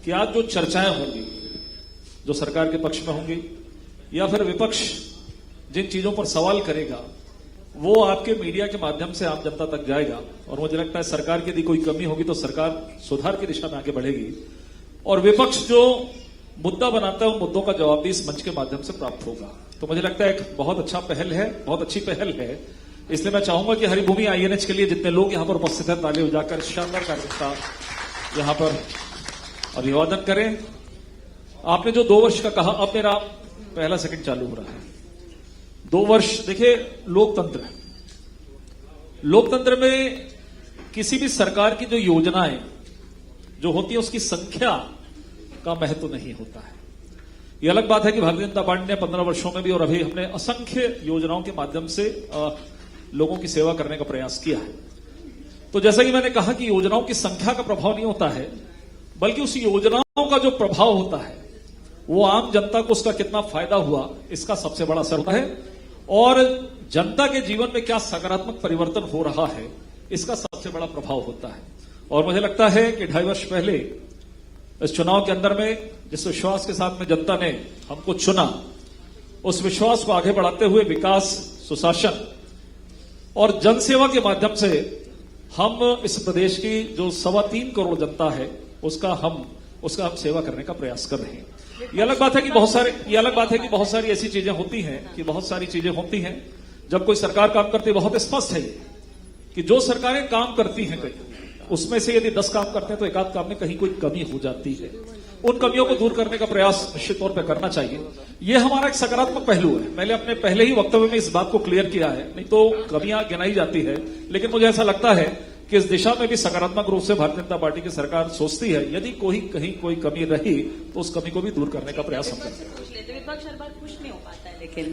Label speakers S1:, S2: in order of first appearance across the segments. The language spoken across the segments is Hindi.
S1: कि आज जो चर्चाएं होंगी, जो सरकार के पक्ष में होंगी या फिर विपक्ष जिन चीजों पर सवाल करेगा, वो आपके मीडिया के माध्यम से आम जनता तक जाएगा। और मुझे लगता है सरकार की यदि कोई कमी होगी तो सरकार सुधार की दिशा में आगे बढ़ेगी, और विपक्ष जो मुद्दा बनाता है उन मुद्दों का जवाब भी इस मंच के माध्यम से प्राप्त होगा। तो मुझे लगता है एक बहुत अच्छा पहल है, बहुत अच्छी पहल है। इसलिए मैं चाहूंगा कि हरिभूमि आईएनएच के लिए जितने लोग यहां पर उपस्थित हैं, ताली बजाकर शानदार कार्यक्रम का यहां पर अभिवादन करें। आपने जो 2 वर्ष का कहा, अब मेरा पहला सेकंड चालू हो रहा है। 2 वर्ष, देखिए लोकतंत्र में किसी भी सरकार की जो योजनाएं जो होती है उसकी संख्या का महत्व नहीं होता है। यह अलग बात है कि भारतीय जनता पार्टी ने 15 वर्षों में भी और अभी हमने असंख्य योजनाओं के माध्यम से लोगों की सेवा करने का प्रयास किया है। तो जैसा कि मैंने कहा कि योजनाओं की संख्या का प्रभाव नहीं होता है, बल्कि उस योजनाओं का जो प्रभाव होता है वो आम जनता को उसका कितना फायदा हुआ इसका सबसे बड़ा असर होता है, और जनता के जीवन में क्या सकारात्मक परिवर्तन हो रहा है इसका सबसे बड़ा प्रभाव होता है। और मुझे लगता है कि 2.5 वर्ष पहले इस चुनाव के अंदर में जिस विश्वास के साथ में जनता ने हमको चुना, उस विश्वास को आगे बढ़ाते हुए विकास, सुशासन और जनसेवा के माध्यम से हम इस प्रदेश की जो 3.25 करोड़ जनता है उसका हम सेवा करने का प्रयास कर रहे हैं। ये अलग बात है कि बहुत सारी ऐसी चीजें होती हैं जब कोई सरकार काम करती है। बहुत स्पष्ट है कि जो सरकारें काम करती हैं कहीं उसमें से यदि 10 काम करते हैं तो 1 काम में कहीं कोई कमी हो जाती है। उन कमियों को दूर करने का प्रयास निश्चित तौर पर करना चाहिए। यह हमारा एक सकारात्मक पहलू है। मैंने अपने पहले ही वक्तव्य में इस बात को क्लियर किया है, नहीं तो कमियां गिनाई जाती है, लेकिन मुझे ऐसा लगता है कि इस दिशा में भी सकारात्मक रूप से भारतीय जनता पार्टी की सरकार सोचती है। यदि कहीं कोई कमी रही तो उस कमी को भी दूर करने का प्रयास हम करते हैं।
S2: विपक्ष हर बार खुश नहीं हो पाता है, लेकिन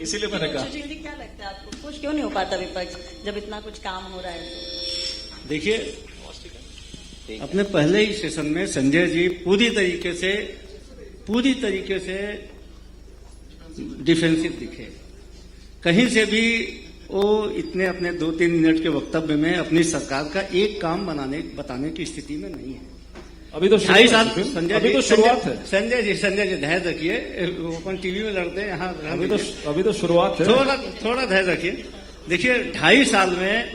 S1: इसीलिए मैंने कहा,
S2: क्या लगता है आपको, खुश क्यों नहीं हो पाता विपक्ष जब इतना कुछ काम हो रहा है?
S3: देखिए, अपने पहले ही सेशन में संजय जी पूरी तरीके से डिफेंसिव दिखे। कहीं से भी वो इतने अपने 2-3 मिनट के वक्तव्य में अपनी सरकार का एक काम बताने की स्थिति में नहीं है।
S1: अभी तो
S3: 2.5 साल
S1: शुरुआत है।
S3: संजय जी धैर्य रखिए, अपन टीवी में लड़ते हैं यहाँ।
S1: अभी तो शुरुआत है,
S3: थोड़ा धैर्य रखिए। देखिए, 2.5 साल में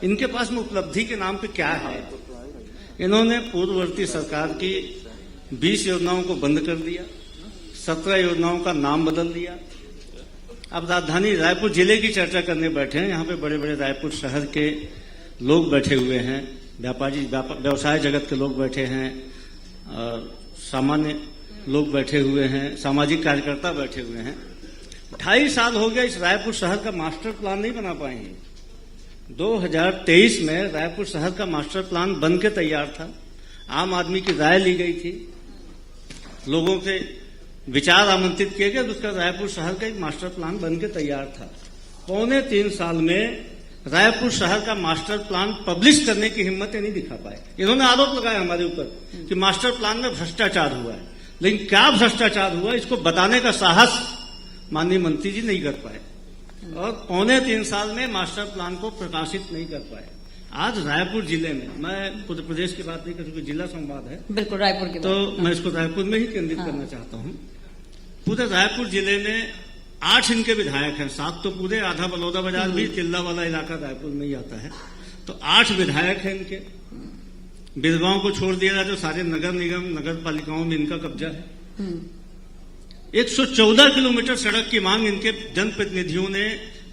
S3: इनके पास में उपलब्धि के नाम पे क्या है? इन्होंने पूर्ववर्ती सरकार की 20 योजनाओं को बंद कर दिया, 17 योजनाओं का नाम बदल दिया। अब राजधानी रायपुर जिले की चर्चा करने बैठे हैं। यहाँ पे बड़े बड़े रायपुर शहर के लोग बैठे हुए हैं, व्यवसाय जगत के लोग बैठे हैं, सामान्य लोग बैठे हुए हैं, सामाजिक कार्यकर्ता बैठे हुए हैं। 2.5 साल हो गया, इस रायपुर शहर का मास्टर प्लान नहीं बना पाए हैं। 2023 में रायपुर शहर का मास्टर प्लान बन के तैयार था। आम आदमी की राय ली गई थी, लोगों से विचार आमंत्रित किए गए, उसका रायपुर शहर का एक मास्टर प्लान बन के तैयार था। 2.25 साल में रायपुर शहर का मास्टर प्लान पब्लिश करने की हिम्मत नहीं दिखा पाए। इन्होंने आरोप लगाया हमारे ऊपर कि मास्टर प्लान में भ्रष्टाचार हुआ है, लेकिन क्या भ्रष्टाचार हुआ इसको बताने का साहस माननीय मंत्री जी नहीं कर पाए, और 2.25 साल में मास्टर प्लान को प्रकाशित नहीं कर पाए। आज रायपुर जिले में, मैं पूरे प्रदेश की बात नहीं कर क्योंकि जिला संवाद है,
S2: बिल्कुल रायपुर की,
S3: तो मैं इसको रायपुर में ही केंद्रित करना चाहता हूं। पूरे रायपुर जिले में 8 इनके विधायक हैं, 7 तो पूरे, आधा बलौदा बाजार भी, चिल्ला वाला इलाका रायपुर में ही आता है। तो 8 विधायक हैं इनके। विधवाओं को छोड़ दिया जाए तो सारे नगर निगम, नगर पालिकाओं में इनका कब्जा है। 114 किलोमीटर सड़क की मांग इनके जनप्रतिनिधियों ने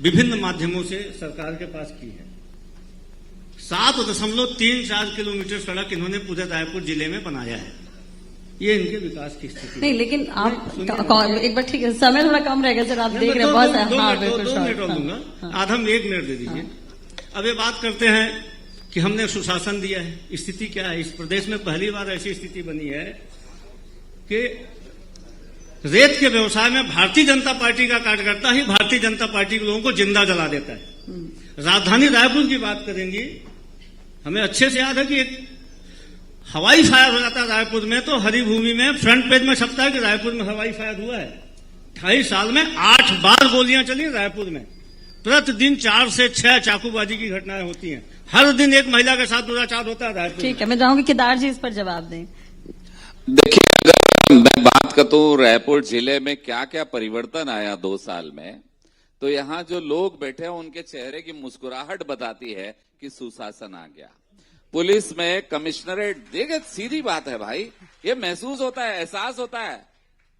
S3: विभिन्न माध्यमों से सरकार के पास की है। 7.34 किलोमीटर सड़क इन्होंने पूरे रायपुर जिले में बनाया है। ये इनके विकास की स्थिति
S2: नहीं, लेकिन आप एक बार, ठीक है, समय थोड़ा कम रहेगा सर, आप देख रहे हैं बहुत।
S3: 2 मिनट और दूंगा, आधा 1 मिनट दे दीजिए। अब ये बात करते हैं कि हमने सुशासन दिया है। स्थिति क्या है? इस प्रदेश में पहली बार ऐसी स्थिति बनी है कि रेत के व्यवसाय में भारतीय जनता पार्टी का कार्यकर्ता ही भारतीय जनता पार्टी के लोगों को जिंदा जला देता है। राजधानी रायपुर की बात करेंगी, हमें अच्छे से याद है कि एक हवाई फायर हो जाता है रायपुर में, तो हरिभूमि में फ्रंट पेज में छपता है कि रायपुर में हवाई फायर हुआ है। 2.5 साल में 8 बार गोलियां चली रायपुर में। प्रतिदिन 4 से 6 चाकूबाजी की घटनाएं होती हैं। हर दिन एक महिला के साथ दुराचार होता है रायपुर में।
S2: ठीक है, मैं चाहूंगी केदार जी इस पर जवाब दें।
S4: देखिए, अगर मैं बात करूं रायपुर जिले में क्या क्या परिवर्तन आया 2 साल में, तो यहाँ जो लोग बैठे हैं उनके चेहरे की मुस्कुराहट बताती है कि सुशासन आ गया। पुलिस में कमिश्नरेट, देखिए सीधी बात है भाई, ये महसूस होता है, एहसास होता है।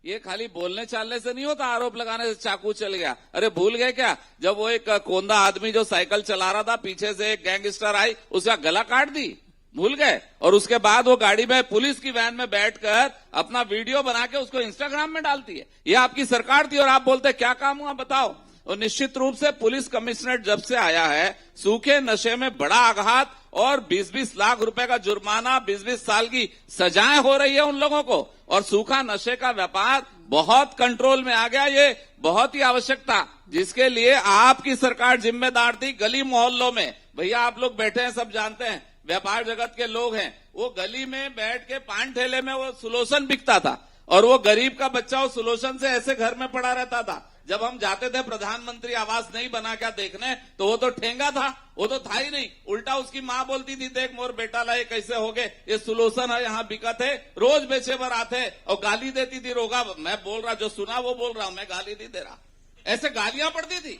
S4: ये खाली बोलने चालने से नहीं होता, आरोप लगाने से चाकू चल गया। अरे भूल गए क्या, जब वो एक कोंदा आदमी जो साइकिल चला रहा था, पीछे से एक गैंगस्टर आई, उसका गला काट दी, भूल गए? और उसके बाद वो गाड़ी में, पुलिस की वैन में बैठकर अपना वीडियो बना के उसको इंस्टाग्राम में डालती है। ये आपकी सरकार थी और आप बोलते क्या काम हुआ बताओ। और निश्चित रूप से पुलिस कमिश्नरेट जब से आया है, सूखे नशे में बड़ा आघात और 20-20 लाख रुपए का जुर्माना, 20-20 साल की सजाएं हो रही है उन लोगों को, और सूखा नशे का व्यापार बहुत कंट्रोल में आ गया। ये बहुत ही आवश्यक था, जिसके लिए आपकी सरकार जिम्मेदार थी। गली मोहल्लों में, भैया आप लोग बैठे हैं, सब जानते हैं, व्यापार जगत के लोग हैं, वो गली में बैठ के पान ठेले में वो सुलोसन बिकता था, और वो गरीब का बच्चा वो सुलोसन से ऐसे घर में पड़ा रहता था। जब हम जाते थे प्रधानमंत्री आवास नहीं बना क्या देखने, तो वो तो ठेंगा था, वो तो था ही नहीं। उल्टा उसकी माँ बोलती थी, देख मोर बेटा लाए कैसे हो गए, ये सुलोसन है, यहाँ बिका थे, रोज बेचे बर आते, और गाली देती थी। रोगा, मैं बोल रहा, जो सुना वो बोल रहा हूं, मैं गाली नहीं दे रहा। ऐसे गालियां पड़ती थी,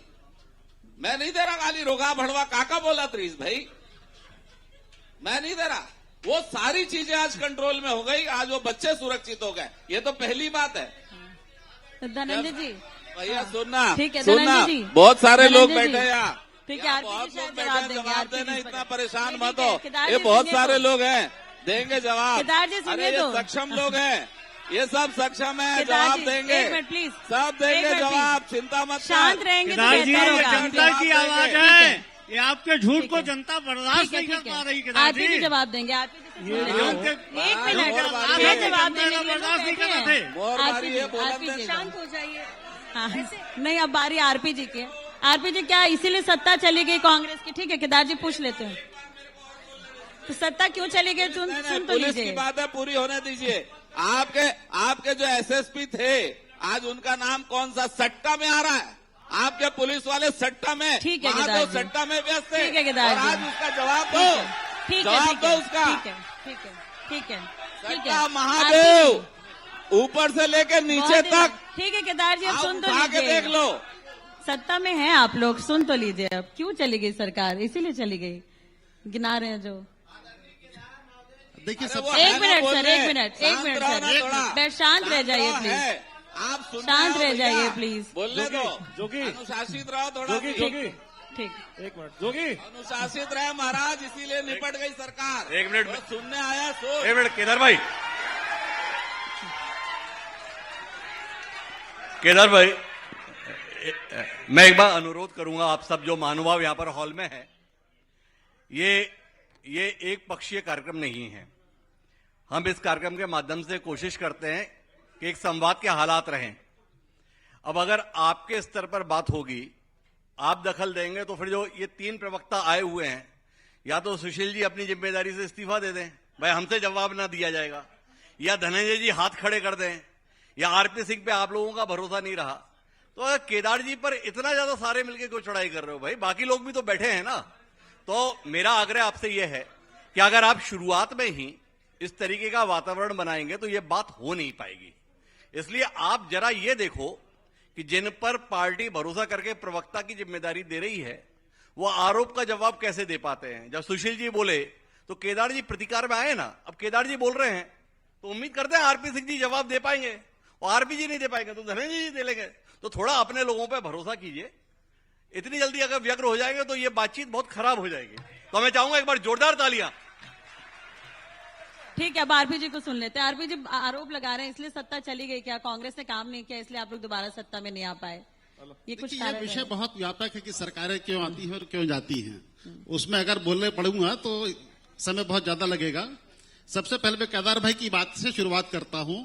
S4: मैं नहीं दे रहा गाली। रोगा भड़वा काका बोला त्रीस भाई, मैं नहीं दे रहा। वो सारी चीजें आज कंट्रोल में हो गई, आज वो बच्चे सुरक्षित हो गए, ये तो पहली बात है।
S2: धनंजय जी
S4: भैया सुनना,
S2: ठीक है,
S4: सुनना,
S2: धनंजय जी,
S4: बहुत सारे लोग
S2: धनंजय जी,
S4: बैठे हैं यहाँ,
S2: ठीक है,
S4: यहाँ
S2: आरपी जी
S4: बहुत
S2: शायद
S4: लोग बैठे
S2: जवाब
S4: हैं,
S2: देंगे,
S4: जवाब
S2: आरपी जी
S4: देना,
S2: पर।
S4: इतना परेशान
S2: नहीं,
S4: मत
S2: ठीक है,
S4: हो,
S2: केदार
S4: ये
S2: जी
S4: बहुत
S2: सुनिए
S4: सारे
S2: तो।
S4: लोग हैं, देंगे जवाब।
S2: केदार जी सुनिए
S4: अरे ये
S2: तो।
S4: सक्षम लोग हैं, ये सब सक्षम है,
S2: केदार
S4: जवाब
S2: जी,
S4: देंगे,
S2: एक मिनट प्लीज,
S4: सब देंगे
S2: एक मिनट
S4: जवाब,
S2: प्लीज।
S4: चिंता मत
S2: शांत
S4: कर।
S2: रहेंगे तो
S3: केदार जी,
S2: बेहतर
S3: ये
S2: होगा।
S3: जनता की आवाज
S2: ठीक
S3: है,
S2: है।
S3: ये आपके झूठ
S2: ठीक
S3: को
S2: है।
S3: जनता बर्दाश्त नहीं कर पा रही। केदार
S2: आरपी जी
S3: जी,
S2: जवाब देंगे, आरपी जी से सुन लेते हैं।
S3: ये
S2: एक मिनट,
S4: बारी
S2: मैं
S4: है।
S2: जवाब देने के लिए
S3: बर्दाश्त नहीं
S2: बैठे
S3: कर
S2: हैं।
S3: रहे थे।
S4: मोर
S2: आरपी
S4: बारी
S2: जी,
S4: है, बोलन
S2: आरपी जी,
S4: देना।
S2: शांत हो जाइए। हाँ, नहीं अब बारी आरपी जी की है। आरपी जी, क्या इसीलिए सत्ता चली गई कांग्रेस की? ठीक है, केदार जी पूछ लेते हैं, तो सत्ता क्यों चली गई? सुन तो
S4: पुलिस की
S2: लीजिए।
S4: बात है, पूरी होने दीजिए। आपके जो एसएसपी थे, आज उनका नाम कौन सा सट्टा में आ रहा है? आपके पुलिस वाले सट्टा में,
S2: ठीक है
S4: महादेव
S2: केदार जी,
S4: सट्टा में व्यस्त है।
S2: ठीक है केदार
S4: और
S2: जी,
S4: आज उसका जवाब दो,
S2: ठीक है,
S4: जवाब
S2: ठीक
S4: दो
S2: है,
S4: उसका।
S2: ठीक है, ठीक है, ठीक है, ठीक
S4: सट्टा
S2: है।
S4: महादेव, ऊपर से लेकर नीचे तक,
S2: ठीक है केदार जी, अब
S4: आप
S2: सुन तो
S4: उठा के
S2: लीजिए।
S4: देख लो।
S2: सत्ता में हैं आप लोग, सुन तो लीजिए। अब क्यों चली गई सरकार? इसीलिए चली गई, गिना रहे हैं जो।
S5: देखिए
S4: अरे
S5: सब
S4: वो है
S2: एक
S4: ना
S2: मिनट
S4: बोल
S2: सर,
S4: रहे,
S2: एक मिनट, एक
S4: शांत
S2: मिनट
S4: रहो
S2: सर,
S4: ना
S2: एक
S4: थोड़ा।
S2: मिनट, शांत रह जाइए
S4: रहो,
S2: प्लीज,
S4: है। आप सुनने
S2: शांत
S4: आओ
S2: रह
S4: भैया।
S2: जाइए प्लीज।
S4: बोलने दो,
S1: जोगी,
S4: अनुशासित रहो थोड़ा
S1: जोगी,
S4: सी।
S1: जोगी,
S2: ठीक,
S1: एक मिनट, जोगी,
S4: अनुशासित रहे महाराज, इसीलिए निपट गई सरकार।
S6: एक मिनट,
S4: तो सुनने आया सो।
S6: एक मिनट केदार भाई, केदार भाई, मैं एक बार अनुरोध करूंगा, आप सब जो महानुभाव यहां पर हॉल में है, ये एक पक्षीय कार्यक्रम नहीं है। हम इस कार्यक्रम के माध्यम से कोशिश करते हैं कि एक संवाद के हालात रहें। अब अगर आपके स्तर पर बात होगी, आप दखल देंगे, तो फिर जो ये 3 प्रवक्ता आए हुए हैं, या तो सुशील जी अपनी जिम्मेदारी से इस्तीफा दे दें, भाई हमसे जवाब ना दिया जाएगा, या धनंजय जी हाथ खड़े कर दें, या आरपी सिंह पे आप लोगों का भरोसा नहीं रहा। तो अगर केदार जी पर इतना ज्यादा सारे मिलकर क्यों चढ़ाई कर रहे हो भाई? बाकी लोग भी तो बैठे हैं ना। तो मेरा आग्रह आपसे यह है कि अगर आप शुरुआत में ही इस तरीके का वातावरण बनाएंगे तो यह बात हो नहीं पाएगी। इसलिए आप जरा ये देखो कि जिन पर पार्टी भरोसा करके प्रवक्ता की जिम्मेदारी दे रही है, वो आरोप का जवाब कैसे दे पाते हैं। जब सुशील जी बोले तो केदार जी प्रतिकार में आए ना। अब केदार जी बोल रहे हैं तो उम्मीद करते हैं आरपी सिंह जी जवाब दे पाएंगे, और आरपी जी नहीं दे पाएंगे तो धनंजय जी दे लेंगे। तो थोड़ा अपने लोगों पर भरोसा कीजिए। इतनी जल्दी अगर व्यग्र हो जाएंगे तो ये बातचीत बहुत खराब हो जाएगी। तो मैं चाहूंगा एक बार जोरदार तालियां।
S2: ठीक है, अब आरपी जी को सुन लेते हैं। आरपी जी आरोप लगा रहे हैं इसलिए सत्ता चली गई, क्या कांग्रेस ने काम नहीं किया इसलिए आप लोग दोबारा सत्ता में नहीं आ पाए? ये कुछ
S5: देखिए, ये
S2: कारण
S5: विषय
S2: है।
S5: बहुत व्यापक है कि सरकारें क्यों आती हैं और क्यों जाती हैं। उसमें अगर बोलने पड़ूंगा तो समय बहुत ज्यादा लगेगा। सबसे पहले मैं केदार भाई की बात से शुरुआत करता हूं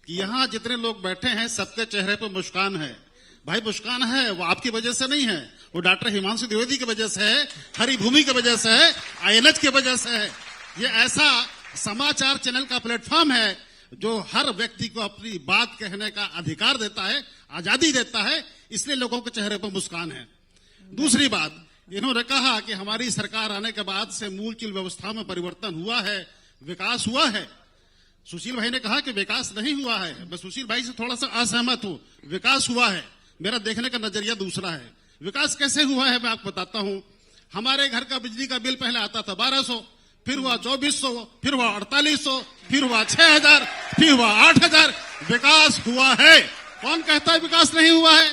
S5: कि यहाँ जितने लोग बैठे हैं सबके चेहरे पर मुस्कान है। भाई मुस्कान है, वो आपकी वजह से नहीं है, वो डॉक्टर हिमांशु द्विवेदी की वजह से है, हरी भूमि की वजह से है, INH की वजह से है। ये ऐसा समाचार चैनल का प्लेटफॉर्म है जो हर व्यक्ति को अपनी बात कहने का अधिकार देता है, आजादी देता है, इसलिए लोगों के चेहरे पर मुस्कान है। दूसरी बात, इन्होंने कहा कि हमारी सरकार आने के बाद से मूलचूल व्यवस्था में परिवर्तन हुआ है, विकास हुआ है। सुशील भाई ने कहा कि विकास नहीं हुआ है। मैं सुशील भाई से थोड़ा सा असहमत हूं। विकास हुआ है, मेरा देखने का नजरिया दूसरा है। विकास कैसे हुआ है मैं आपको बताता हूं। हमारे घर का बिजली का बिल पहले आता था 1200, फिर हुआ 2400, फिर हुआ 4800, फिर हुआ 6000, फिर हुआ 8000। विकास हुआ है। कौन कहता है विकास नहीं हुआ है?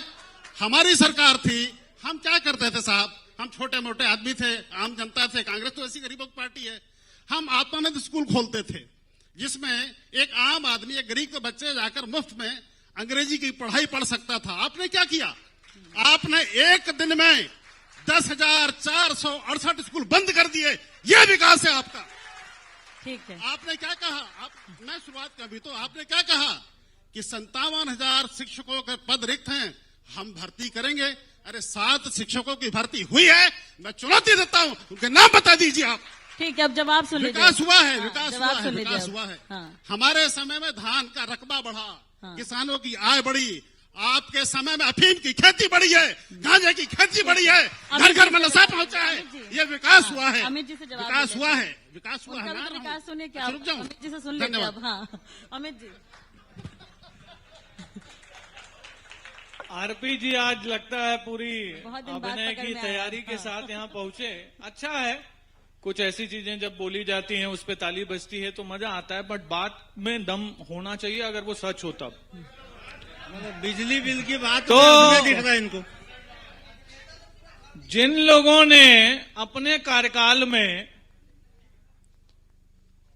S5: हमारी सरकार थी, हम क्या करते थे साहब? हम छोटे मोटे आदमी थे, आम जनता थे। कांग्रेस तो ऐसी गरीबों की पार्टी है। हम आत्मानंद स्कूल खोलते थे, जिसमें एक आम आदमी, एक गरीब के बच्चे जाकर मुफ्त में अंग्रेजी की पढ़ाई पढ़ सकता था। आपने क्या किया? आपने एक दिन में 10,468 स्कूल बंद कर दिए। यह विकास है आपका।
S2: ठीक है।
S5: आपने क्या कहा? मैं शुरुआत कर भी तो आपने क्या कहा कि 57,000 शिक्षकों के पद रिक्त हैं, हम भर्ती करेंगे। अरे 7 शिक्षकों की भर्ती हुई है। मैं चुनौती देता हूं, उनके नाम बता दीजिए आप।
S2: ठीक है, अब जवाब सुन लीजिए।
S5: विकास हुआ है,
S2: हाँ,
S5: विकास
S2: जवाब
S5: हुआ है,
S2: सुन लीजिए
S5: विकास
S2: अब।
S5: हुआ है।
S2: हाँ।
S5: हमारे समय में धान का रकबा बढ़ा,
S2: हाँ।
S5: किसानों की आय बढ़ी। आपके समय में अफीम की खेती बढ़ी है, गांजे की खेती बढ़ी है, घर घर में नशा पहुंचा है।
S2: अमित जी।
S5: ये विकास
S2: हाँ,
S5: हुआ है।
S2: अमित जी से जवाब
S5: विकास
S2: दे
S5: हुआ
S2: लेते
S5: है, विकास हुआ है।
S2: उनका भी
S5: मैं
S2: तो
S5: आ रहा
S2: विकास
S5: हूं।
S2: सुने क्या?
S5: अच्छा, रुक जाऊं?
S2: अमित जी से सुन लेते
S5: धन्यवाद।
S2: अब। हाँ, अमित जी।
S7: आरपी जी आज लगता है पूरी
S2: बहुत दिन बाद
S7: अभिनय
S2: पकड़
S7: की
S2: में
S7: तैयारी
S2: आया।
S7: के
S2: हाँ।
S7: साथ यहाँ पहुंचे। अच्छा है, कुछ ऐसी चीजें जब बोली जाती हैं उस पे ताली बजती है तो मजा आता है, बट बात में दम होना चाहिए अगर वो सच हो तब।
S3: बिजली बिल की बात
S7: तो
S3: दिख रहा है इनको।
S7: जिन लोगों ने अपने कार्यकाल में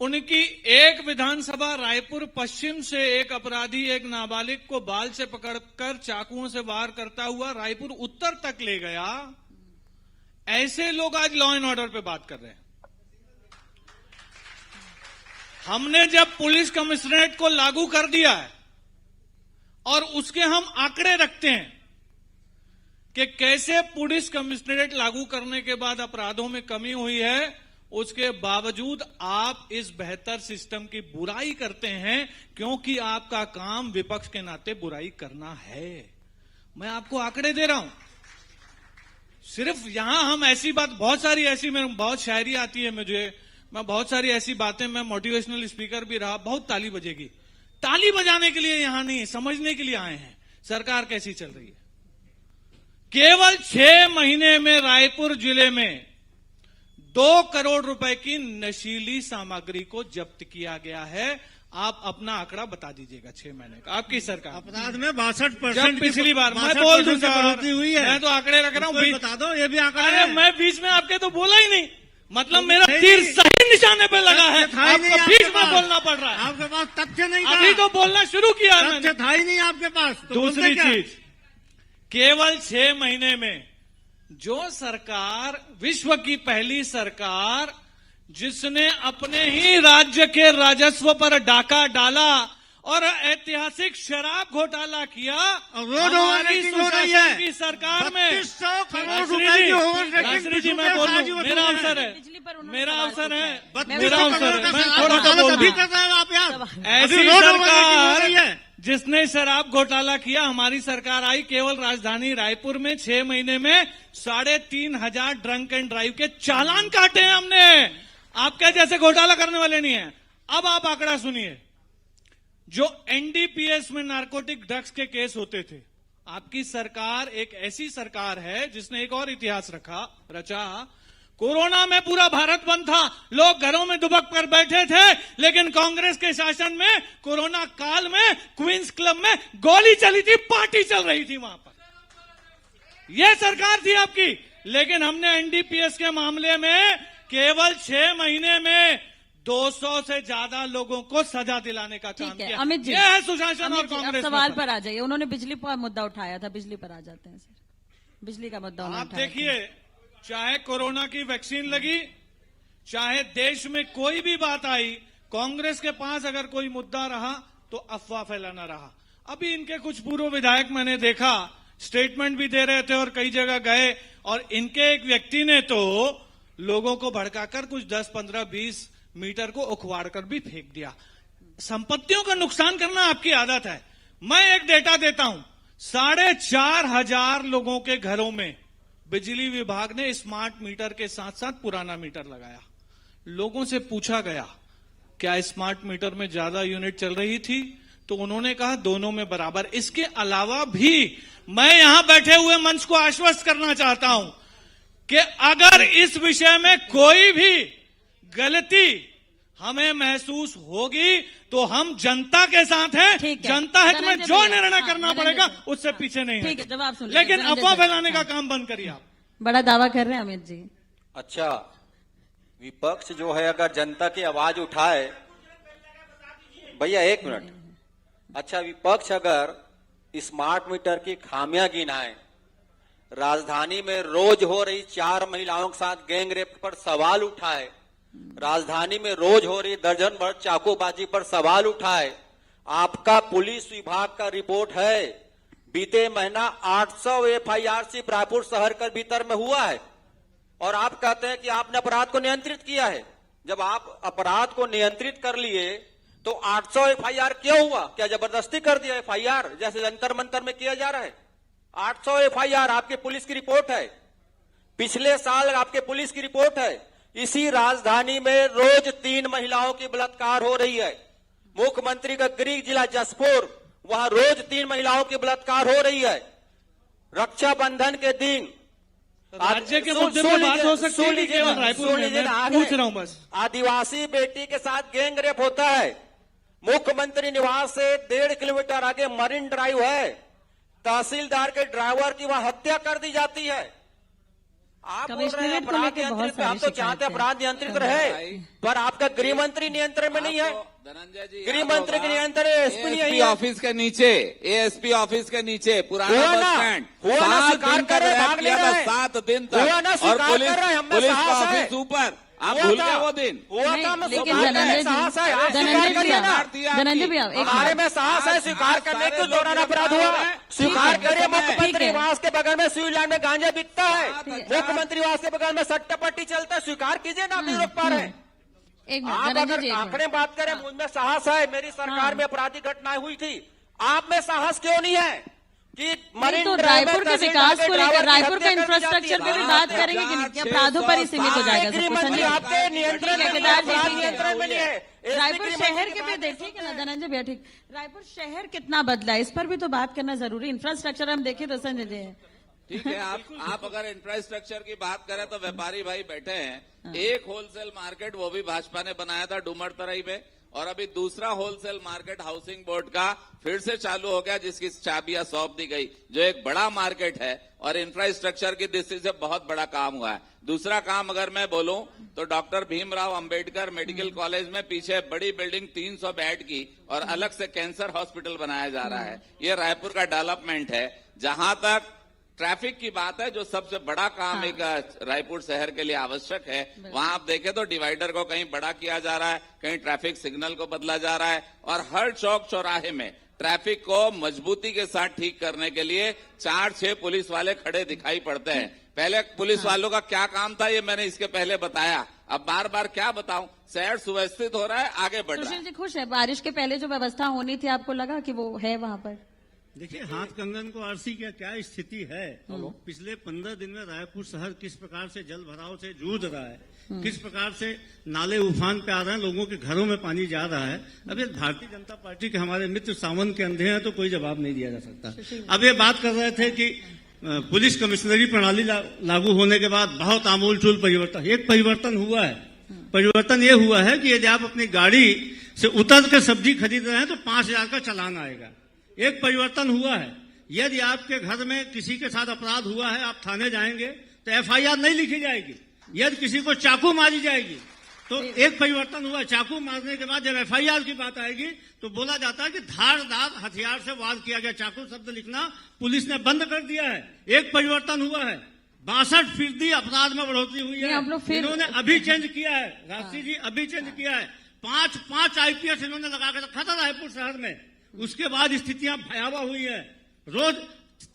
S7: उनकी एक विधानसभा रायपुर पश्चिम से एक अपराधी एक नाबालिग को बाल से पकड़कर चाकुओं से वार करता हुआ रायपुर उत्तर तक ले गया, ऐसे लोग आज लॉ एंड ऑर्डर पे बात कर रहे हैं। हमने जब पुलिस कमिश्नरेट को लागू कर दिया है और उसके हम आंकड़े रखते हैं कि कैसे पुलिस कमिश्नरेट लागू करने के बाद अपराधों में कमी हुई है, उसके बावजूद आप इस बेहतर सिस्टम की बुराई करते हैं, क्योंकि आपका काम विपक्ष के नाते बुराई करना है। मैं आपको आंकड़े दे रहा हूं। सिर्फ यहां हम ऐसी बात, बहुत सारी ऐसी, मैं बहुत शायरी आती है मुझे, मैं बहुत सारी ऐसी बातें, मैं मोटिवेशनल स्पीकर भी रहा, बहुत ताली बजेगी। ताली बजाने के लिए यहां नहीं, समझने के लिए आए हैं सरकार कैसी चल रही है। केवल 6 महीने में रायपुर जिले में 2 करोड़ रुपए की नशीली सामग्री को जब्त किया गया है। आप अपना आंकड़ा बता दीजिएगा 6 महीने का, आपकी सरकार।
S3: अपराध में 62%
S7: जब पिछली बार मैं बोल दूं
S3: बढ़ोतरी हुई है।
S7: मैं तो आंकड़े रख रहा हूं,
S3: बता दो, ये भी आंकड़ा
S7: अरे
S3: है।
S7: मैं बीच में आपके तो बोला ही नहीं, मतलब मेरा
S3: नहीं,
S7: तीर
S3: नहीं।
S7: सही निशाने पे लगा है,
S3: तथ्य था ही नहीं
S7: आपको
S3: आपके
S7: बीच में
S3: पास।
S7: बोलना पड़ रहा है।
S3: आपके पास तथ्य नहीं था।
S7: अभी तो बोलना शुरू किया है मैंने।
S3: तथ्य था ही नहीं आपके पास, तो
S7: दूसरी
S3: बोलते क्या?
S7: चीज, केवल 6 महीने में जो सरकार, विश्व की पहली सरकार जिसने अपने ही राज्य के राजस्व पर डाका डाला और ऐतिहासिक शराब घोटाला किया,
S3: रोड
S7: हमारी
S3: ओवर रेटिंग हो रही है।
S7: सुशासन की सरकार में
S3: 3200 करोड़
S7: राजश्री
S3: रुपए की ओवर
S7: जी,
S3: रेटिंग
S7: राजश्री जी, मैं
S3: पिछले
S7: बोल
S3: साल ही
S7: दूं,
S3: वसूल
S7: मेरा
S3: है।
S7: अवसर है,
S2: बिजली पर उन्होंने
S7: मेरा
S2: सवाल
S7: अवसर
S2: पूछा
S7: है,
S2: है।
S7: मेरा अवसर है, मैं थोड़ा सा बोल
S3: अभी
S7: दूं।
S3: कर रहे हो आप यार।
S7: ऐसी
S3: अभी रोड ओवर रेटिंग हो रही
S7: सरकार
S3: है।
S7: जिसने शराब घोटाला किया, हमारी सरकार आई, केवल राजधानी रायपुर में 6 महीने में 3,500 ड्रंक एंड ड्राइव के चालान काटे हैं हमने। आपके जैसे घोटाला करने वाले नहीं है। अब आप आंकड़ा सुनिए, जो एनडीपीएस में नारकोटिक ड्रग्स के केस होते थे, आपकी सरकार एक ऐसी सरकार है जिसने एक और इतिहास रचा। कोरोना में पूरा भारत बंद था, लोग घरों में दुबक कर बैठे थे, लेकिन कांग्रेस के शासन में कोरोना काल में क्वींस क्लब में गोली चली थी, पार्टी चल रही थी वहां पर। यह सरकार थी आपकी। लेकिन हमने एनडीपीएस के मामले में केवल 6 महीने में 200 से ज्यादा लोगों को सजा दिलाने का काम
S2: ठीक है,
S7: किया।
S2: अमित जी,
S7: यह है सुशासन और
S2: अमित जी, अब
S7: कांग्रेस।
S2: सवाल
S7: में
S2: पर आ जाइए। उन्होंने बिजली पर मुद्दा उठाया था, बिजली पर आ जाते हैं सर। बिजली का मुद्दा उन्होंने
S7: आप
S2: उठाया था।
S7: देखिए, चाहे कोरोना की वैक्सीन लगी, चाहे देश में कोई भी बात आई, कांग्रेस के पास अगर कोई मुद्दा रहा तो अफवाह फैलाना रहा। अभी इनके कुछ पूर्व विधायक मैंने देखा, स्टेटमेंट भी दे रहे थे और कई जगह गए, और इनके एक व्यक्ति ने तो लोगों को भड़काकर कुछ 10, 15, 20 मीटर को उखवाड़ कर भी फेंक दिया। संपत्तियों का नुकसान करना आपकी आदत है। मैं एक डेटा देता हूं, 4,500 लोगों के घरों में बिजली विभाग ने स्मार्ट मीटर के साथ साथ पुराना मीटर लगाया। लोगों से पूछा गया क्या स्मार्ट मीटर में ज्यादा यूनिट चल रही थी, तो उन्होंने कहा दोनों में बराबर। इसके अलावा भी मैं यहां बैठे हुए मंच को आश्वस्त करना चाहता हूं कि अगर इस विषय में कोई भी गलती हमें महसूस होगी तो हम जनता के साथ हैं।
S2: ठीक है।
S7: जनता हित में
S2: धनंजय
S7: जो
S2: भैया,
S7: निर्णय
S2: हाँ,
S7: करना
S2: धनंजय
S7: पड़ेगा
S2: भैया।
S7: उससे पीछे नहीं
S2: ठीक है,
S7: है।
S2: जवाब सुन लीजिए।
S7: लेकिन
S2: धनंजय
S7: अफवाह
S2: भैया,
S7: फैलाने का
S2: हाँ।
S7: काम बंद करिए आप।
S2: बड़ा दावा कर रहे हैं अमित जी।
S8: अच्छा, विपक्ष जो है अगर जनता की आवाज उठाए, भैया एक मिनट। अच्छा, विपक्ष अगर स्मार्ट मीटर की खामियां गिनाए, राजधानी में रोज हो रही 4 महिलाओं के साथ गैंग रेप पर सवाल उठाए, राजधानी में रोज हो रही दर्जन भर चाकूबाजी पर सवाल उठाए, आपका पुलिस विभाग का रिपोर्ट है बीते महीना 800 एफआईआर सिर्फ रायपुर शहर के भीतर में हुआ है, और आप कहते हैं कि आपने अपराध को नियंत्रित किया है। जब आप अपराध को नियंत्रित कर लिए तो 800 एफआईआर क्यों हुआ? क्या जबरदस्ती कर दिया एफआईआर जैसे जंतर मंतर में किया जा रहा है? 800 एफआईआर आपके पुलिस की रिपोर्ट है, पिछले साल आपके पुलिस की रिपोर्ट है। इसी राजधानी में रोज 3 महिलाओं की बलात्कार हो रही है। मुख्यमंत्री का गृह जिला जसपुर, वहां रोज 3 महिलाओं की बलात्कार हो रही है। रक्षाबंधन के दिन
S7: राज्य के मुद्दे पे बात हो सकती है कि केवल रायपुर में? मैं पूछ रहा हूं बस।
S8: आदिवासी बेटी के साथ गैंग रेप होता है। मुख्यमंत्री निवास से 1.5 किलोमीटर आगे मरीन ड्राइव है, तहसीलदार के ड्राइवर की वहां हत्या कर दी जाती है। आप बोल रहे हैं
S2: कमिश्नरेट को
S8: अपराध
S2: लेके बहुत
S8: नियंत्रित,
S2: सारी
S8: आप तो चाहते हैं
S2: शिकायतें
S8: अपराध नियंत्रित
S2: हैं।
S8: रहे, पर आपका गृह मंत्री नियंत्रण में नहीं है।
S4: धनंजय जी,
S8: गृह मंत्री के नियंत्रण एसपी नहीं
S4: एएसपी
S8: है।
S4: ऑफिस के नीचे, एएसपी ऑफिस के नीचे पुराना
S8: हुआ
S4: बस
S8: ना,
S4: स्टैंड,
S8: हुआ ना,
S4: 7
S8: स्वीकार
S4: दिन
S8: कर
S4: तक
S8: रहे,
S4: रैप
S8: भाग
S4: किया
S8: नहीं
S4: था,
S8: रहे।
S4: 7 दिन
S8: हुआ ना,
S4: तक, और
S8: स्वीकार कर रहे हैं, हमें
S4: पुलिस का
S8: साहस है।
S4: ऑफिस ऊपर। आप
S8: हुआ
S4: भूल
S8: था,
S4: गए वो दिन?
S8: हुआ था,
S2: नहीं,
S8: मैं
S2: लेकिन
S8: स्वीकार कर
S2: धनंजय
S8: रहे, साहस है, आप
S2: जी,
S8: स्वीकार
S2: धनंजय
S8: करिए ना।
S2: भैया, धनंजय भैया, एक
S8: हमारे में साहस है, स्वीकार करने के दौरान अपराध हुआ, स्वीकार करिए। मुख्यमंत्री निवास के बगल में स्विट्जरलैंड में गांजा बिकता है, मुख्यमंत्री निवास के बगल में सट्टा पट्टी चलता है, स्वीकार कीजिए ना, आप नहीं रोक पा रहे हैं।
S2: एक मिनट,
S8: आप
S2: धनंजय
S8: अगर
S2: जी, एक मिनट।
S8: आंकड़े बात करें, मुझ में साहस है, मेरी सरकार में आपराधिक घटनाएं हुई थी, आप में साहस क्यों नहीं है कि
S2: नहीं,
S8: मरीन
S2: तो
S8: ड्राइव में
S2: रायपुर के
S8: तहसीलदार
S2: विकास को
S8: ड्राइवर
S2: लेकर
S8: की
S2: रायपुर
S8: हत्या
S2: के
S8: कर दी
S2: इंफ्रास्ट्रक्चर
S8: जाती
S2: पे
S8: है।
S2: भी बात करेंगे कि नहीं? कि अपराधों पर ही सीमित हो जाएगा सब कुछ?
S8: गृहमंत्री
S2: धनंजय
S8: आपके नियंत्रण में,
S2: ठेकेदार जी,
S8: अपराध
S2: ठीक है।
S8: नियंत्रण में नहीं है।
S2: रायपुर
S8: एसपी
S2: शहर के
S8: गृहमंत्री
S2: भी देखिए कि ना धनंजय भैया, ठीक, रायपुर शहर कितना बदला है, इस पर भी तो बात करना जरूरी। इंफ्रास्ट्रक्चर हम देखें तो संजय जी है।
S4: ठीक है, आप अगर इंफ्रास्ट्रक्चर की बात करें तो व्यापारी भाई बैठे हैं। एक होलसेल मार्केट वो भी भाजपा ने बनाया था डूमर तराई में, और अभी दूसरा होलसेल मार्केट हाउसिंग बोर्ड का फिर से चालू हो गया, जिसकी चाबियां सौंप दी गई, जो एक बड़ा मार्केट है और इंफ्रास्ट्रक्चर की दृष्टि से बहुत बड़ा काम हुआ है। दूसरा काम अगर मैं बोलूं तो doctor Bhimrao Ambedkar medical college में पीछे बड़ी बिल्डिंग 300 बेड की और अलग से कैंसर हॉस्पिटल बनाया जा रहा है। ये रायपुर का डेवलपमेंट है। जहां तक ट्रैफिक की बात है, जो सबसे बड़ा काम एक रायपुर शहर के लिए आवश्यक है, वहां आप देखें तो डिवाइडर को कहीं बड़ा किया जा रहा है, कहीं ट्रैफिक सिग्नल को बदला जा रहा है, और हर चौक चौराहे में ट्रैफिक को मजबूती के साथ ठीक करने के लिए 4-6 पुलिस वाले खड़े दिखाई पड़ते हैं। पहले पुलिस वालों का क्या काम था ये मैंने इसके पहले बताया, अब बार बार क्या बताऊं। शहर सुव्यवस्थित हो रहा है, आगे बढ़ रहा
S2: सुशील
S4: है।
S2: जी खुश है? बारिश के पहले जो व्यवस्था होनी थी, आपको लगा कि वो है वहां पर?
S3: देखिए, हाथ कंगन को आरसी की क्या स्थिति है। पिछले 15 दिन में रायपुर शहर किस प्रकार से जल भराव से जूझ रहा है, किस प्रकार से नाले उफान पे आ रहे हैं, लोगों के घरों में पानी जा रहा है। अब ये भारतीय जनता पार्टी के हमारे मित्र सावंत के अंधे हैं तो कोई जवाब नहीं दिया जा सकता। अब ये बात कर रहे थे कि पुलिस कमिश्नरी प्रणाली लागू होने के बाद बहुत आमूलचूल परिवर्तन। एक परिवर्तन हुआ है, परिवर्तन ये हुआ है कि यदि आप अपनी गाड़ी से उतर के सब्जी खरीद रहे हैं तो 5,000 का चालान आएगा। एक परिवर्तन हुआ है, यदि आपके घर में किसी के साथ अपराध हुआ है, आप थाने जाएंगे तो एफआईआर नहीं लिखी जाएगी। यदि किसी को चाकू मारी जाएगी तो एक परिवर्तन हुआ, चाकू मारने के बाद जब एफआईआर की बात आएगी तो बोला जाता है कि धारदार हथियार से वार किया गया। चाकू शब्द लिखना पुलिस ने बंद कर दिया है। एक परिवर्तन हुआ है, 62% अपराध में बढ़ोतरी हुई है। इन्होंने अभी चेंज किया है, राष्ट्रीय जी अभी चेंज किया है। 5 आईपीएस इन्होंने लगा के रखा था रायपुर शहर में। उसके बाद स्थितियां भयावह हुई है। रोज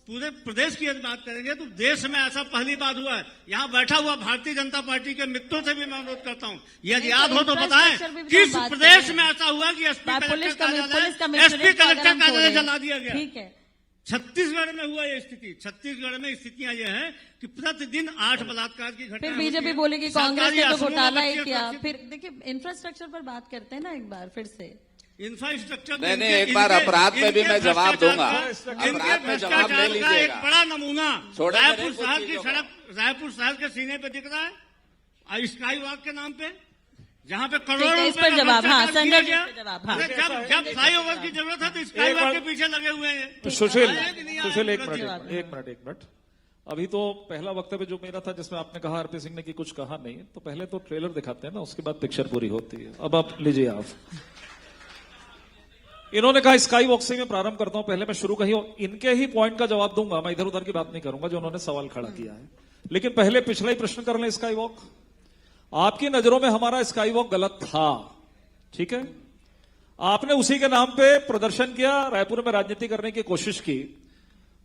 S3: पूरे प्रदेश की यदि बात करेंगे तो देश में ऐसा पहली बार हुआ है। यहाँ बैठा हुआ भारतीय जनता पार्टी के मित्रों से भी मैं अनुरोध करता हूँ, यदि याद हो तो बताएं किस प्रदेश में ऐसा हुआ कि एसपी कलेक्टर कार्यालय जला दिया गया।
S2: ठीक है,
S3: छत्तीसगढ़ में हुआ ये स्थिति। छत्तीसगढ़ में स्थितियां ये हैं कि प्रतिदिन 8 बलात्कार की घटना
S2: फिर
S3: होती
S2: बीजेपी
S3: है।
S2: बोलेगी कांग्रेस
S3: सरकारी
S2: ने तो
S3: आश्रमों में
S2: घोटाला ही
S3: बच्चे
S2: किया।
S3: सुरक्षित-
S2: फिर देखिए इंफ्रास्ट्रक्चर पर बात करते हैं ना एक बार फिर से।
S3: इंफ्रास्ट्रक्चर
S4: नहीं, एक बार अपराध पे भी मैं जवाब दूंगा। अपराध में जवाब ले लीजिएगा।
S3: एक बड़ा नमूना
S4: छोड़ेंगे
S3: रायपुर
S4: नहीं कुछ
S3: शहर की
S4: चीजों को।
S3: सड़क, रायपुर शहर के सीने पे दिख रहा है, और स्काई वॉक के नाम पे, जहाँ पे
S2: ठीक
S3: करोड़ों
S2: है, इस
S3: रुपए
S2: पर
S3: का
S2: जवाब, हाँ,
S3: भ्रष्टाचार
S2: संजय
S3: किया
S2: जी
S3: गया।
S2: इस पर जवाब, हाँ।
S3: अरे जब फ्लाईओवर की जरूरत है तो स्काई
S1: एक
S3: वॉक
S1: बार-
S3: के पीछे लगे हुए हैं।
S1: सुशील
S3: आए कि नहीं आए
S1: सुशील एक
S3: पूरा
S1: मिनट एक मिनट अभी तो पहला वक्तव्य जो मेरा था जिसमें आपने कहा आरपी सिंह ने कि कुछ कहा नहीं, तो पहले तो ट्रेलर दिखाते हैं ना, उसके बाद पिक्चर पूरी होती है। अब आप लीजिए आप। इन्होंने कहा स्काई वॉक से मैं प्रारंभ करता हूं, पहले मैं शुरू कही इनके ही पॉइंट का जवाब दूंगा, मैं इधर उधर की बात नहीं करूंगा जो उन्होंने सवाल खड़ा किया है। लेकिन पहले पिछला ही प्रश्न कर लें। स्काई वॉक आपकी नजरों में हमारा स्काई वॉक गलत था, ठीक है? आपने उसी के नाम पे प्रदर्शन किया, रायपुर में राजनीति करने की कोशिश की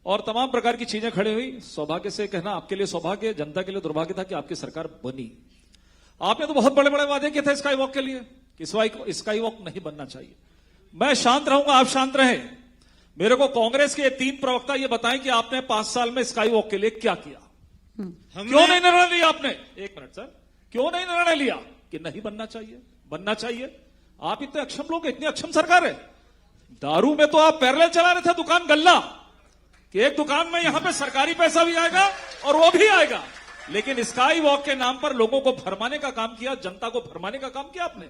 S1: और तमाम प्रकार की चीजें खड़ी हुई। सौभाग्य से कहना आपके लिए सौभाग्य, जनता के लिए दुर्भाग्य था कि आपकी सरकार बनी। आपने तो बहुत बड़े बड़े वादे किए थे स्काई वॉक के लिए कि स्काई वॉक नहीं बनना चाहिए। मैं शांत रहूंगा, आप शांत रहें। मेरे को कांग्रेस के 3 प्रवक्ता ये बताएं कि आपने 5 साल में स्काई वॉक के लिए क्या किया। क्यों नहीं निर्णय लिया आपने? एक मिनट सर, क्यों नहीं निर्णय लिया कि नहीं बनना चाहिए? बनना चाहिए। आप इतने अक्षम लोग, इतनी अक्षम सरकार है। दारू में तो आप पैरेलल चला रहे थे, दुकान गल्ला, कि एक दुकान में यहां पे सरकारी पैसा भी आएगा और वो भी आएगा। लेकिन स्काई वॉक के नाम पर लोगों को भरमाने का काम किया, जनता को भरमाने का काम किया आपने।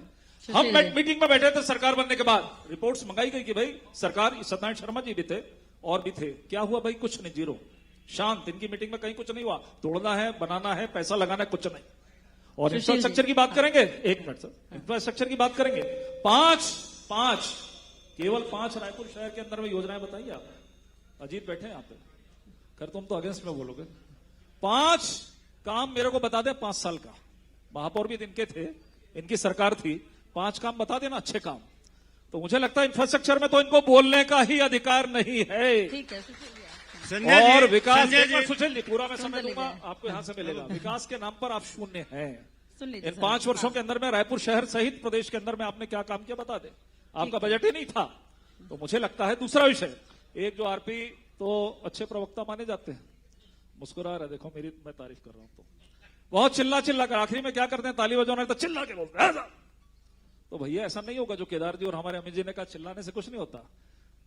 S1: हम मीटिंग में बैठे थे सरकार बनने के बाद, रिपोर्ट्स मंगाई गई कि भाई सरकार, सत्यनारायण शर्मा जी भी थे और भी थे, क्या हुआ भाई? कुछ नहीं, जीरो, शांत। इनकी मीटिंग में कहीं कुछ नहीं हुआ। तोड़ना है, बनाना है, पैसा लगाना है, कुछ नहीं। और इंफ्रास्ट्रक्चर की बात करेंगे, एक मिनट सर, इंफ्रास्ट्रक्चर की बात करेंगे। केवल 5 रायपुर शहर के अंदर में योजनाएं बताइए आप। अजीत बैठे हैं यहाँ पे, कर तुम तो अगेंस्ट में बोलोगे। 5 काम मेरे को बता दे 5 साल का। महापौर भी इनके थे, इनकी सरकार थी। 5 काम बता देना, अच्छे काम। तो मुझे लगता है इंफ्रास्ट्रक्चर में तो इनको बोलने का ही अधिकार नहीं है।
S2: ठीक है सुशील जी, आप-
S3: संजय
S1: और
S3: जी,
S1: विकास,
S3: संजय जी,
S1: सुशील जी पूरा मैं समय
S2: सुन
S1: दूंगा
S2: लीजिए।
S1: आपको, यहां से मिलेगा। विकास के नाम पर आप शून्य हैं।
S2: सुन लीजिए
S1: इन
S2: सर।
S1: 5 वर्षों के अंदर में रायपुर शहर सहित प्रदेश के अंदर में आपने क्या काम किया बता दे। आपका बजट ही नहीं था। तो मुझे लगता है दूसरा विषय, एक जो आरपी तो अच्छे प्रवक्ता माने जाते हैं, मुस्कुरा रहे, देखो मेरी मैं तारीफ कर रहा हूं। तो बहुत चिल्ला कर आखिरी में क्या करते हैं, ताली बजाना तो चिल्ला के बोलते हैं। तो भैया ऐसा नहीं होगा जो केदार जी और हमारे अमित जी ने कहा, चिल्लाने से कुछ नहीं होता।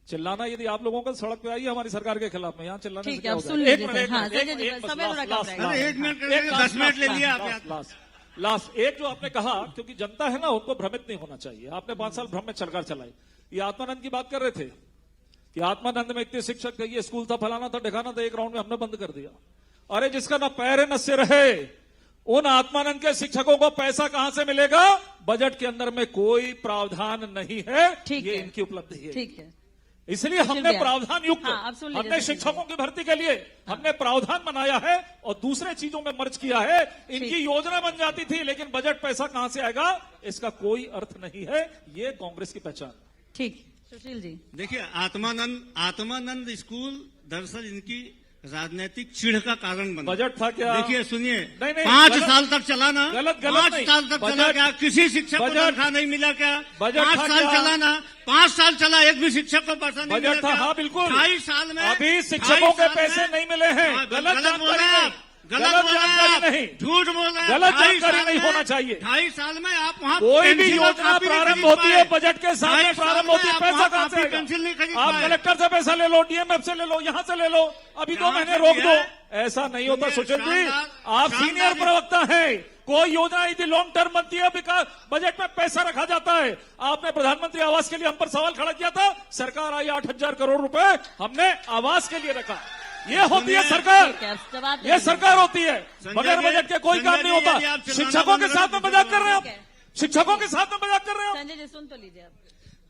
S1: चिल्लाना यदि आप लोगों का सड़क पे आइए हमारी सरकार के खिलाफ में, यहाँ चिल्लाने से
S2: ठीक है,
S1: क्या
S2: अब
S1: होगा?
S2: सुन
S1: एक
S2: लीजिए
S1: मिनट,
S2: सर।
S1: एक
S2: हाँ,
S1: मिनट,
S2: संजय
S1: एक
S2: जी,
S1: मिनट,
S2: समय
S1: लास्ट,
S2: थोड़ा कम
S1: लास्ट,
S2: रहेगा।
S3: अरे
S1: लास्ट।
S3: एक मिनट
S1: एक
S3: करेंगे,
S1: लास्ट,
S3: 10 मिनट ले
S1: लास्ट,
S3: लिया
S1: लास्ट,
S3: आप।
S1: लास्ट एक जो आपने कहा, क्योंकि जनता है ना, उनको भ्रमित नहीं होना चाहिए। आपने 5 साल भ्रम में सरकार चलाई। ये आत्मानंद की बात कर रहे थे कि आत्मानंद में इतने शिक्षक थे, ये स्कूल था, फलाना था, ढिकाना था, एक राउंड में हमने बंद कर दिया। अरे जिसका ना पैर है न सिर है, उन आत्मानंद के शिक्षकों को पैसा कहां से मिलेगा? बजट के अंदर में कोई प्रावधान नहीं है।
S2: ठीक
S1: ये
S2: है।
S1: इनकी उपलब्धि है।
S2: ठीक है,
S1: इसलिए हमने
S2: भैया।
S1: प्रावधान युक्त,
S2: हाँ, अब सुन लीजिए
S1: हमने
S2: सुशील
S1: शिक्षकों की भर्ती के लिए हमने प्रावधान बनाया है और दूसरे चीजों में मर्ज किया है। इनकी योजना बन जाती थी, लेकिन बजट पैसा कहां से आएगा इसका कोई अर्थ नहीं है। ये कांग्रेस की पहचान।
S2: ठीक। सुशील जी,
S3: देखिए, आत्मानंद स्कूल दरअसल इनकी राजनीतिक चिढ़ का कारण बना।
S1: बजट था क्या?
S3: देखिए सुनिए,
S1: नहीं,
S3: 5
S1: गलत-
S3: साल तक चला ना,
S1: गलत
S3: 5
S1: नहीं।
S3: साल तक चला
S1: बजट-
S3: क्या? किसी शिक्षक को
S1: बजट-
S3: तनख्वाह नहीं मिला क्या?
S1: बजट
S3: 5
S1: था
S3: साल
S1: क्या?
S3: चला ना, 5 साल चला, एक भी शिक्षक को पैसा नहीं
S1: बजट
S3: मिला
S1: था,
S3: क्या?
S1: हाँ, बिल्कुल।
S3: 2.5 साल में
S1: अभी शिक्षकों के
S3: 2.5
S1: पैसे
S3: साल में-
S1: नहीं मिले हैं।
S3: हाँ,
S1: गलत
S3: बोल
S1: जानकारी
S3: रहे हैं
S1: नहीं।
S3: आप,
S1: गलत
S3: बोल रहे हैं
S1: जानकारी
S3: आप,
S1: नहीं।
S3: झूठ बोल रहे हैं।
S1: गलत
S3: 2.5
S1: जानकारी
S3: साल
S1: नहीं
S3: में-
S1: होना चाहिए।
S3: 2.5 साल में आप वहाँ
S1: कोई भी
S3: पेंसिल और
S1: योजना
S3: कॉपी नहीं
S1: प्रारंभ
S3: खरीद
S1: होती है
S3: पाए।
S1: बजट के साथ
S3: 2.5
S1: में प्रारंभ
S3: साल
S1: होती है।
S3: में आप
S1: पैसा
S3: वहाँ
S1: कहां से
S3: कॉपी
S1: आएगा?
S3: पेंसिल नहीं खरीद
S1: आप
S3: पाए।
S1: कलेक्टर से पैसा ले लो, डीएमएफ से ले लो, यहां से ले लो, अभी 2
S3: यहाँ
S1: महीने
S3: से
S1: रोक
S3: दिया
S1: दो।
S3: है।
S1: ऐसा नहीं होता
S3: सुनिए,
S1: सुशील जी,
S3: शानदार-
S1: आप
S3: शानदार
S1: सीनियर प्रवक्ता हैं। कोई योजना यदि लॉन्ग टर्म बनती है, विकास बजट में पैसा रखा जाता है। आपने प्रधानमंत्री आवास के लिए हम पर सवाल खड़ा किया था, सरकार आई 8,000 करोड़ रुपए हमने आवास के लिए रखा। ये होती है सरकार,
S2: ठीक है, जवाब दे
S1: ये
S2: दीजिए।
S1: सरकार होती है।
S3: संजय
S1: बगैर
S3: जी,
S1: बजट के कोई
S3: संजय
S1: काम नहीं
S3: जी,
S1: होता।
S3: यदि आप चिल्लाना
S1: शिक्षकों के
S3: बंद
S1: साथ
S3: करें
S1: में
S3: तो
S1: मजाक कर रहे हैं
S2: ठीक है।
S1: आप। शिक्षकों के साथ में मजाक कर रहे हैं आप।
S2: संजय जी सुन तो लीजिए आप।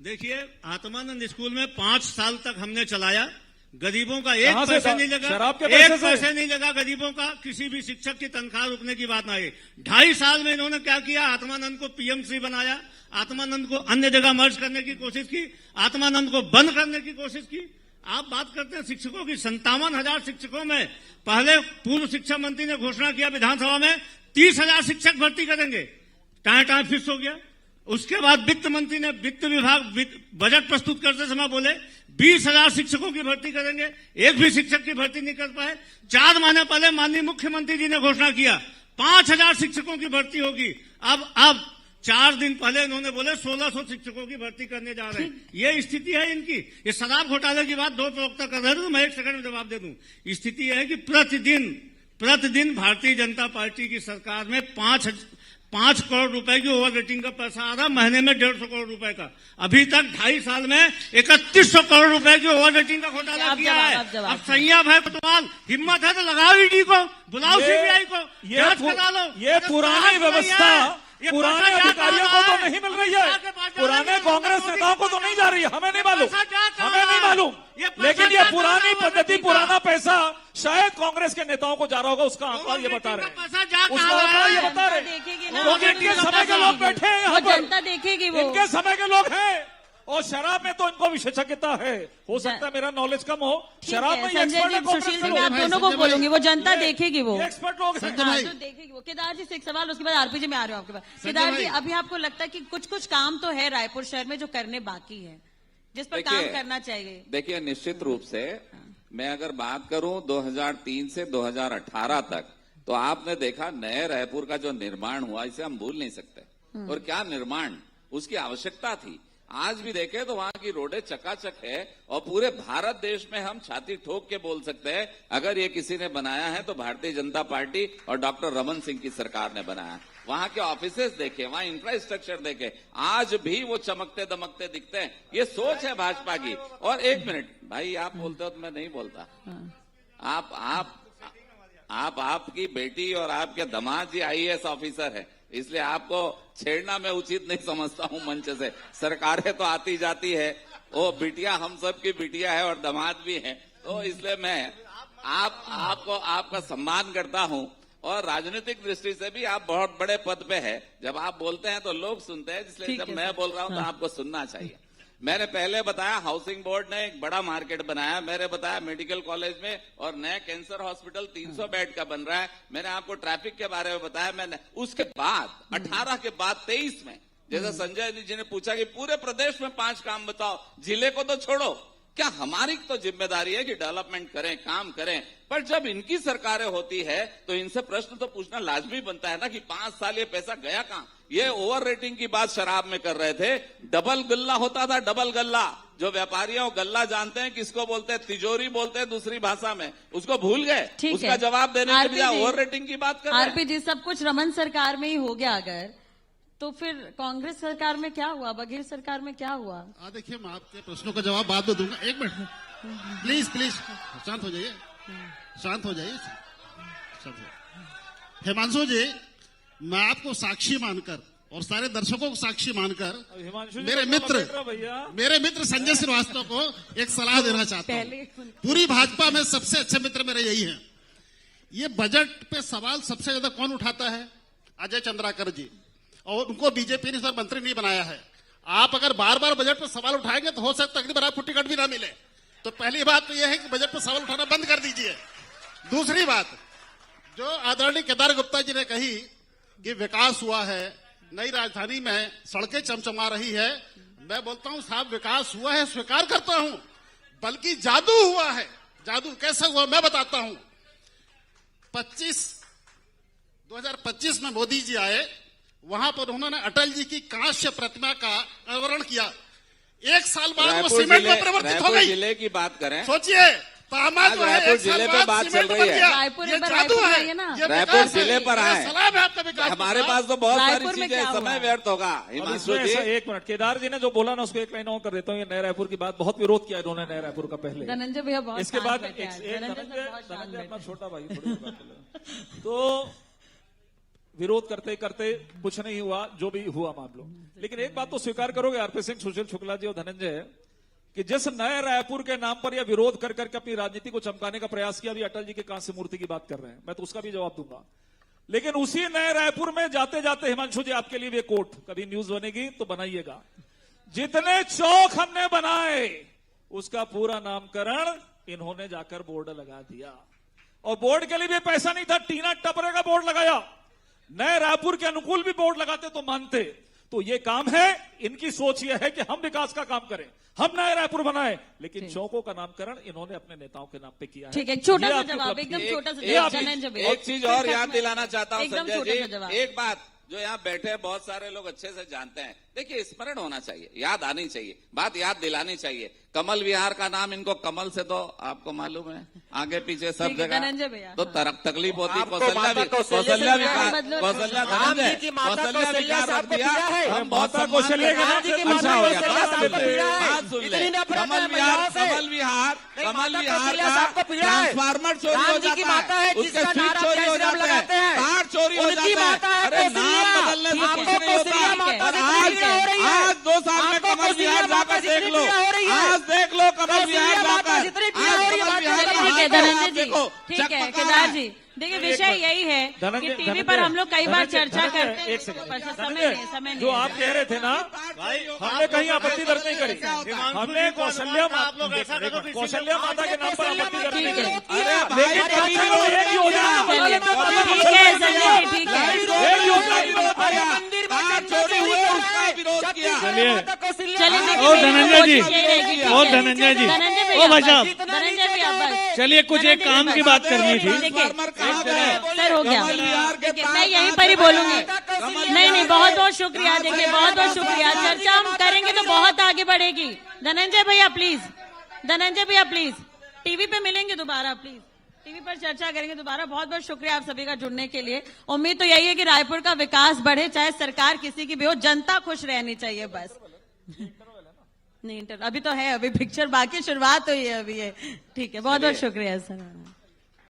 S3: देखिए, आत्मानंद स्कूल में 5 साल तक हमने चलाया। गरीबों का एक
S1: कहां से
S3: पैसा
S1: था?
S3: नहीं लगा,
S1: शराब के
S3: एक
S1: पैसे से?
S3: पैसे नहीं लगा गरीबों का। किसी भी शिक्षक की तनख्वाह रुकने की बात ना आई। 2.5 साल में इन्होंने क्या किया? आत्मानंद को पीएमसी बनाया, आत्मानंद को अन्य जगह मर्ज करने की कोशिश की, आत्मानंद को बंद करने की कोशिश की। आप बात करते हैं शिक्षकों की। 57,000 शिक्षकों में पहले पूर्व शिक्षा मंत्री ने घोषणा किया विधानसभा में 30,000 शिक्षक भर्ती करेंगे, टाइम फिक्स हो गया। उसके बाद वित्त मंत्री ने वित्त विभाग बजट प्रस्तुत करते समय बोले 20,000 शिक्षकों की भर्ती करेंगे, एक भी शिक्षक की भर्ती नहीं कर पाए। 4 महीने पहले माननीय मुख्यमंत्री जी ने घोषणा किया 5,000 शिक्षकों की भर्ती होगी। अब 4 दिन पहले इन्होंने बोले 1,600 शिक्षकों की भर्ती करने जा रहे हैं। ये स्थिति है इनकी। ये शराब घोटाले की बात 2 प्रवक्ता कर रहे थे, तो मैं 1 सेकंड में जवाब दे दूं। स्थिति यह है कि प्रतिदिन भारतीय जनता पार्टी की सरकार में 5 करोड़ रुपए की ओवर रेटिंग का पैसा आ रहा, महीने में 150 करोड़ रुपए का। अभी तक 2.5 साल में 3100 करोड़ रुपए की ओवर रेटिंग का घोटाला किया है। अब सैयाब है कोतवाल, हिम्मत है तो लगाओ ईडी को, बुलाओ सीबीआई को, जांच करा लो।
S1: ये पुरानी व्यवस्था पुराने अधिकारियों को तो नहीं मिल रही है, पुराने कांग्रेस नेताओं को तो नहीं जा रही है, हमें नहीं मालूम, लेकिन ये पुरानी पद्धति, पुराना पैसा शायद कांग्रेस के नेताओं को जा रहा होगा, उसका आंकड़ा ये बता रहे हैं, उसका आंकड़ा ये बता रहे हैं। इनके समय के लोग बैठे हैं यहाँ पर,
S2: जनता देखेगी वो,
S1: इनके समय के लोग हैं। और शराब में तो इनको विशेषज्ञता है, हो सकता है मेरा नॉलेज कम हो, शराब में
S2: संजय जी, सुशील जी, मैं आप दोनों को बोलूंगी, वो जनता देखेगी, वो
S1: एक्सपर्ट लोग हैं।
S2: हाँ, तो देखेगी वो। केदार जी से एक सवाल, उसके बाद आरपीजी में आ रहे हो आपके पास। केदार जी, अभी आपको लगता है कि कुछ काम तो है रायपुर शहर में जो करने बाकी है, जिस पर काम करना चाहिए?
S4: देखिए, निश्चित रूप से मैं अगर बात करूं 2003 से 2018 तक, तो आपने देखा नए रायपुर का जो निर्माण हुआ, इसे हम भूल नहीं सकते। और क्या निर्माण, उसकी आवश्यकता थी। आज भी देखें तो वहां की रोडें चकाचक है, और पूरे भारत देश में हम छाती ठोक के बोल सकते हैं, अगर ये किसी ने बनाया है तो भारतीय जनता पार्टी और डॉक्टर रमन सिंह की सरकार ने बनाया। वहां के ऑफिसेस देखे, वहां इंफ्रास्ट्रक्चर देखे, आज भी वो चमकते दमकते दिखते हैं। ये सोच है भाजपा की। और 1 मिनट भाई, आप बोलते हो तो मैं नहीं बोलता। आपकी बेटी और आपके दामाद जी IAS ऑफिसर है, इसलिए आपको छेड़ना मैं उचित नहीं समझता हूं मंच से। सरकारें तो आती जाती है, वो बिटिया हम सब की बिटिया है और दामाद भी है, तो इसलिए मैं आपका सम्मान करता हूं। और राजनीतिक दृष्टि से भी आप बहुत बड़े पद पे है, जब आप बोलते हैं तो लोग सुनते हैं, इसलिए जब मैं बोल रहा हूं तो आपको सुनना चाहिए। मैंने पहले बताया हाउसिंग बोर्ड ने एक बड़ा मार्केट बनाया, मैंने बताया मेडिकल कॉलेज में और नया कैंसर हॉस्पिटल 300 बेड का बन रहा है, मैंने आपको ट्रैफिक के बारे में बताया। मैंने उसके बाद 18 के बाद 23 में, जैसे संजय जी ने पूछा कि पूरे प्रदेश में 5 काम बताओ, जिले को तो छोड़ो, क्या हमारी तो जिम्मेदारी है कि डेवलपमेंट करें, काम करें, पर जब इनकी सरकारें होती है तो इनसे प्रश्न तो पूछना लाजमी बनता है ना कि 5 साल ये पैसा गया कहां। ये ओवर रेटिंग की बात शराब में कर रहे थे, डबल गल्ला होता था, डबल गल्ला। जो व्यापारियों गल्ला जानते हैं किसको बोलते हैं, तिजोरी बोलते हैं दूसरी भाषा में, उसको भूल गए, उसका जवाब देने के लिए ओवर रेटिंग की बात कर रहे हैं।
S2: आरपीजी, सब कुछ रमन सरकार में ही हो गया अगर, तो फिर कांग्रेस सरकार में क्या हुआ, बघेल सरकार में क्या हुआ?
S5: देखिए, मैं आपके प्रश्नों का जवाब बाद में दूंगा। 1 मिनट प्लीज शांत हो जाइए, शांत हो जाइए। हिमांशु जी, मैं आपको साक्षी मानकर और सारे दर्शकों को साक्षी मानकर मेरे मित्र संजय श्रीवास्तव को एक सलाह देना चाहता हूं। पूरी भाजपा में सबसे अच्छे मित्र मेरे यही हैं। ये बजट पे सवाल सबसे ज्यादा कौन उठाता है? अजय चंद्राकर जी, और उनको बीजेपी ने सर मंत्री नहीं बनाया है। आप अगर बार बार बजट पर सवाल उठाएंगे तो हो सकता है अगली बार आपको टिकट भी ना मिले। तो पहली बात तो यह है कि बजट पर सवाल उठाना बंद कर दीजिए। दूसरी बात, जो आदरणीय केदार गुप्ता जी ने कही कि विकास हुआ है, नई राजधानी में सड़कें चमचमा रही है, मैं बोलता हूं साहब, विकास हुआ है, स्वीकार करता हूं, बल्कि जादू हुआ है। जादू कैसे हुआ मैं बताता हूं। 2025 में मोदी जी आए, वहां पर उन्होंने अटल जी की कांस्य प्रतिमा का अनावरण किया। 1 साल बाद वो सीमेंट में परिवर्तित हो गई।
S4: जिले की बात करें,
S5: सोचिए, रायपुर
S4: जिले पे बात चल रही है,
S5: ये जादू है ना,
S4: रायपुर जिले पर आए।
S5: सलाम है आपका विकास।
S4: हमारे पास तो बहुत सारी चीजें, समय व्यर्थ होगा।
S1: 1 मिनट, केदार जी ने जो बोला ना उसको एक लाइन और कर देता हूँ। ये नए रायपुर की बात बहुत विरोध किया इन्होंने नए रायपुर का पहले,
S2: धनंजय भैया बहुत
S1: इसके बाद
S2: धनंजय
S1: अपना छोटा भाई तो विरोध करते करते कुछ नहीं हुआ, जो भी हुआ मान लो। लेकिन एक बात तो स्वीकार करोगे आरपी सिंह, सुशील शुक्ला जी और धनंजय, कि जिस नए रायपुर के नाम पर यह विरोध कर करके अपनी राजनीति को चमकाने का प्रयास किया, अभी अटल जी की कांस्य मूर्ति की बात कर रहे हैं, मैं तो उसका भी जवाब दूंगा। लेकिन उसी नए रायपुर में जाते जाते हिमांशु जी, आपके लिए भी एक कोट, कभी न्यूज बनेगी तो बनाइएगा, जितने चौक हमने बनाए उसका पूरा नामकरण इन्होंने जाकर बोर्ड लगा दिया। और बोर्ड के लिए भी पैसा नहीं था, टीना टपरे का बोर्ड लगाया। नए रायपुर के अनुकूल भी बोर्ड लगाते तो मानते। तो ये काम है, इनकी सोच ये है कि हम विकास का काम करें, हम नया रायपुर बनाए, लेकिन चौकों का नामकरण इन्होंने अपने नेताओं के नाम पे किया है।
S2: ठीक है, एक छोटा
S1: ये
S2: सा
S1: आपकी
S2: जवाब,
S1: उपलब्धि
S2: एकदम
S1: है।
S2: छोटा सा
S1: ये
S2: जवाब
S1: आपकी-
S2: धनंजय भाई।
S4: एक चीज और याद दिलाना चाहता हूं
S2: एकदम
S4: संजय
S2: छोटा सा
S4: जी,
S2: जवाब।
S4: एक बात जो यहाँ बैठे हैं, बहुत सारे लोग अच्छे से जानते हैं। देखिए, स्मरण होना चाहिए, याद आनी चाहिए, बात याद दिलानी चाहिए। कमल विहार का नाम इनको कमल से तो आपको मालूम है, आगे पीछे सब
S2: ठीक है,
S4: जगह
S2: धनंजय भैया,
S4: तो
S2: हाँ।
S4: तकलीफ होती।
S8: आपको
S4: कौशल्या
S8: माता कौशल्या
S4: कौशल्या
S8: से
S4: विकार
S2: बदलो।
S4: कौशल्या
S8: राम जी
S4: धनंजय
S8: की माता
S4: कौशल्या
S8: कौशल्या
S4: विकार
S8: से
S4: रख
S8: आपको
S4: दिया।
S8: पीड़ा है।
S4: हम बहुत
S1: माता
S4: सम्मान
S1: कौशल्या
S4: करते हैं।
S8: राम जी की माता
S4: अच्छा हो गया,
S8: कौशल्या से आपको पीड़ा है।
S4: बात सुन ले।
S8: इतनी नफरत है
S4: कमल
S8: महिलाओं
S4: विहार
S8: से।
S4: कमल विहार
S8: नहीं,
S4: कमल
S8: माता
S4: विहार
S8: कौशल्या से आपको
S4: का
S8: पीड़ा है।
S4: ट्रांसफार्मर चोरी
S8: राम
S4: हो
S8: जी की
S4: जाता
S8: माता है,
S4: उसके
S8: जिसका
S4: स्विच
S8: नारा
S4: चोरी हो
S8: जय श्री राम
S4: जाता
S8: लगाते
S4: है,
S8: हैं।
S4: तार चोरी हो
S8: उनकी
S4: जाता
S8: माता है
S4: अरे नाम
S8: कौशल्या।
S4: बदलने से
S8: आपको
S4: कुछ नहीं
S8: कौशल्या
S4: होता।
S8: माता से
S2: आज-
S8: कितनी पीड़ा हो रही है?
S4: आज 2 साल में
S8: आपको
S4: कमल
S8: कौशल्या
S4: विहार
S8: माता
S4: जाकर
S8: से
S4: देख
S8: कितनी
S4: लो,
S8: पीड़ा हो रही है?
S4: आज देख लो कमल विहार
S8: कौशल्या माता
S4: जाकर।
S8: जितनी पीड़ा हो रही है,
S4: आज कमल विहार
S2: ठीक है
S4: का
S2: धनंजय जी,
S4: देखो,
S2: ठीक है
S4: चकमका
S2: केदार
S4: रहा है।
S2: जी। देखिए, विषय यही है कि
S1: धनंजय-
S2: टीवी पर हम लोग कई बार
S1: धनंजय-
S2: चर्चा
S1: धनंजय,
S2: करते हैं,
S1: एक सेकंड।
S2: पर समय
S1: धनंजय,
S2: नहीं, समय नहीं
S1: जो
S2: है।
S1: आप कह रहे थे ना, हमने कहीं आपत्ति दर्ज नहीं करी। हमने कौशल्या कौशल्या माता के नाम पर आपत्ति दर्ज नहीं करी।
S4: अरे भाई,
S1: लेकिन
S4: कभी
S1: कभी
S4: विरोध
S1: एक योजना
S2: चलिए,
S1: बदले तो
S2: ठीक है संजय जी, ठीक है।
S1: एक योजना विरोध किया।
S4: तार चोरी हुए उसका विरोध किया।
S2: चलिए देखिए,
S7: ओ धनंजय जी,
S2: यही रहेगी, ठीक
S7: ओ
S2: है।
S7: धनंजय जी,
S2: धनंजय
S7: ओ
S2: भैया
S7: भाई
S2: बस,
S7: साहब,
S2: धनंजय भैया बस।
S7: चलिए कुछ एक काम की बात करनी थी।
S2: देखिए,
S4: ट्रांसफार्मर कहाँ गए?
S2: सर हो गया,
S4: कमल विहार के
S2: देखिए,
S4: पास
S2: मैं यहीं पर ही बोलूंगी।
S4: कमल
S2: नहीं नहीं,
S4: विहार
S2: बहुत
S4: के-
S2: बहुत शुक्रिया। देखिए, बहुत बहुत शुक्रिया। चर्चा हम करेंगे तो बहुत आगे बढ़ेगी। धनंजय भैया प्लीज, धनंजय भैया प्लीज, टीवी पे मिलेंगे दोबारा, प्लीज टीवी पर चर्चा करेंगे दोबारा। बहुत बहुत शुक्रिया आप सभी का जुड़ने के लिए। उम्मीद तो यही है कि रायपुर का विकास बढ़े, चाहे सरकार किसी की भी हो, जनता खुश रहनी चाहिए बस। नहीं, अभी तो है, अभी पिक्चर बाकी शुरुआत हुई है अभी ये। ठीक है, बहुत बहुत शुक्रिया सर।